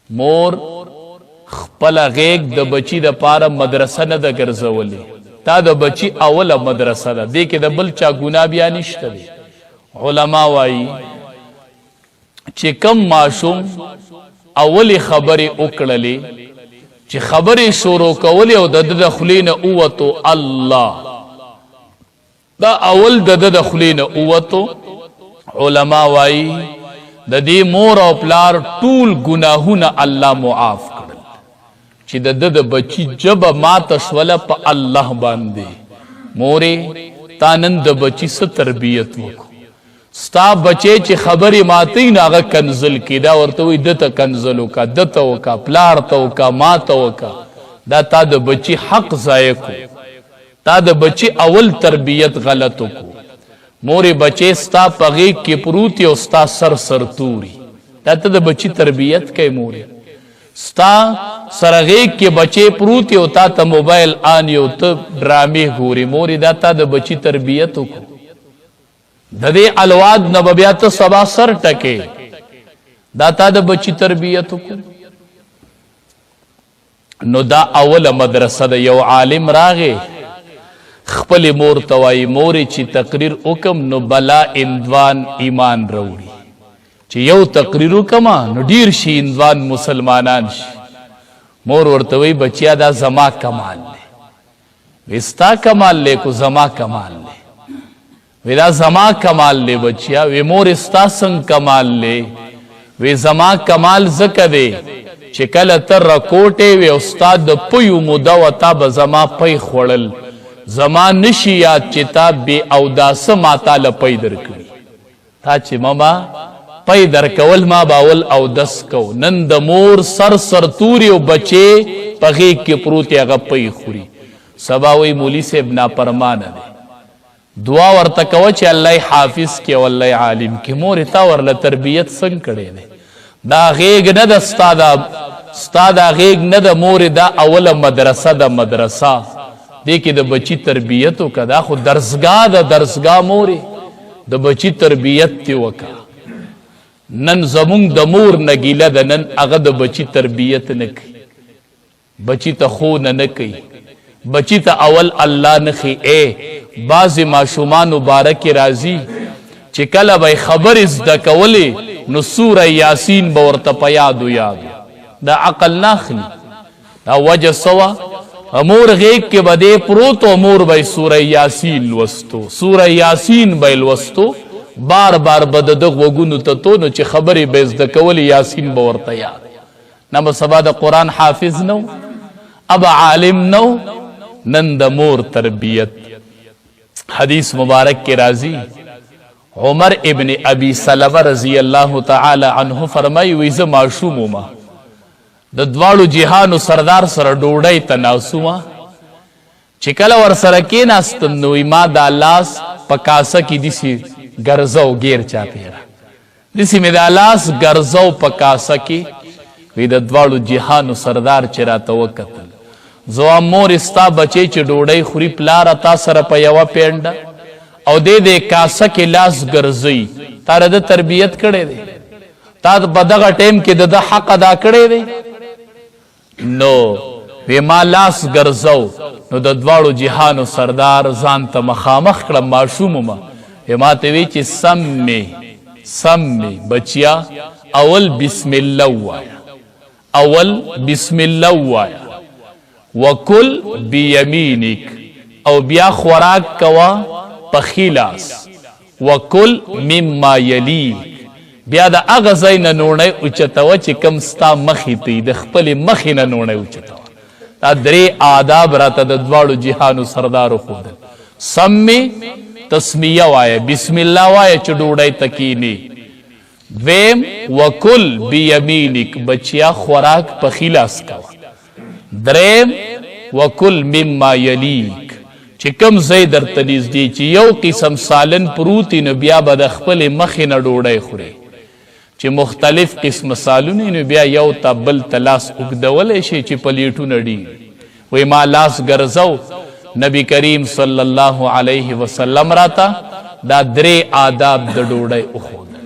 مور خپل غیگ د بچی د پاره مدرسه نه د ګرځولې، تا د بچی اوله مدرسه ده، دې کې د بل چا ګناه بیا نشته دی. علما وایي چې کم ماشوم اولی خبرې وکړلې، چې خبرې شروع کولې او د د خولې نه ووتو الله، دا اول د د خولې نه ووتو، علما وایي د دې مور او پلار ټول ګناهونه الله معاف کړل، چې د بچی جبه ماته شوله په الله باندې. مورې تا نن د بچی څه تربیت وکړو، ستا بچی چې خبرې ماتی نه هغه کنزل کی، دا ورته وایي دته کنزل وکا، دته وکا، پلار ته وکا، ماته وکا. دا تا د بچی حق ضایع کو، تا د بچی اول تربیت غلط کو. مورې بچی ستا په غیږ کې پروت او ستا سر سر توری، دا ته د بچی تربیت کوي. مورې ستا سره غیږ کې بچی پروت او تا ته موبایل آن یو ته ډرامې ګوري. مورې دا تا د بچی تربیت وکړو، د دې الواد نه به بیا ته سبا سر ټکې، دا تا د بچی تربیت وکړو. نو دا اوله مدرسه ده. یو عالم راغی خپل مور ته وایي مورې چې تقریر وکم نو بلا اندوان ایمان راوړي، چې یو تقریر وکما نو ډیر شي اندوان مسلمانان شي. مور ورته وایي بچیا دا زما کمال دی. وستا کمال دی کو زما کمال دی؟ وی دا زما کمال دی بچیا. وی مور ستا څنګه کمال دی؟ وی زما کمال ځکه دی چې کله ته رکوټې وی استاد د پیو موده و تا به زما پی خوړل، زما نشي یاد چې تا بې اوداسه ما تاله پی درکړي. تا چې ماما پی درکول ما به اول اودس کو. نن د مور سر سر توری او بچې په غیږ کې پروت هغه پی خوري. سبا وی مولي صاحب نافرمانه دی، دعا ورته کوه چې الله حافظ کې او الله عالم کې. مورې تا ورله تربیت څنګه کړی دی؟ دا غیږ نه ده ستا دا غیږ نه ده مورې، دا اوله مدرسه ده. مدرسه دې کې د بچی تربیت وکړه، دا خو درسګاه ده. درسګاه مورې د بچی تربیت دې وکړه. نن زمونږ د مور نه ګیله ده، نن هغه د بچی تربیت نه کوي، بچی ته ښوونه نه کوي، بچی ته اول الله نه ښي. بعضې ماشومان مبارکې راځي چې کله به خبرې زده کولې نو سوره یاسین به ورته په یادو دا عقل نه اخلي. دا وجه څه وه؟ مور غیږ کې به دی پروت او مور به سوره یاسین لوستو، سوره یاسین به یې لوستو، بار بار به د ده غوږونو ته تو نو چې خبرې به یې زده کولې یاسین به ورته یاد. نه به سبا د قرآن حافظ نه و، ابا عالم نه و. نن د مور تربیت. حدیث مبارک کې راځي عمر ابن ابي سلمه رضی الله تعالی عنه فرمایي وی زه ماشوم وم، د دواړو جهانو سردار سره ډوډۍ ته ناست وم، چې کله ورسره کېناستم نو ما دا لاس په کاسه کې داسې ګرځو ګیر چاپېره، داسې مې دا لاس ګرځو په کاسه کې. وی د دواړو جهانو سردار چې راته وکتل، زه مور ستا بچی چې ډوډۍ خوري پلاره تا سره په یوه پینډه او دې کاسه کې لاس ګرځوي، تا د تربیت کړی دی؟ تا په دغه ټیم کې د ده حق ادا کړی دی؟ نو وی ما لاس ګرځو. نو د دواړو جهانو سردار ځان ته مخامخ کړم، ماشوم وم. ما ته وی چې سم بچیا اول بسم الله ووایه، اول بسم الله ووایه، وکل بیمینک، او بیا خوراک کوا په ښي لاس، وکل مما یلیک، بیا د هغه ځای نه نوڼی اوچتوه چې کم ستا مخې ته د خپلې مخې نه نوڼی اوچتوه. دا درې آداب راته د دواړو جهانو سردارو ښودل. سمې تسمیه وایه، بسم الله وایه چې ډوډۍ ته کینې. دویم وکل بیمینک، بچیا خوراک په ښي لاس کوه. دریم وکل مما یلیک، چې کم ځای درته نږدې چې یو قسم سالن پروت نو بیا به د خپلې مخې نه ډوډۍ خورې. چې مختلف قسم سالونه نو بیا یو ته بل ته لاس اوږدولی شي چې پلیټونه ډېر. وی ما لاس ګرځو. نبی کریم صلی الله علیه وسلم راته دا درې آداب د ډوډۍ وښودل.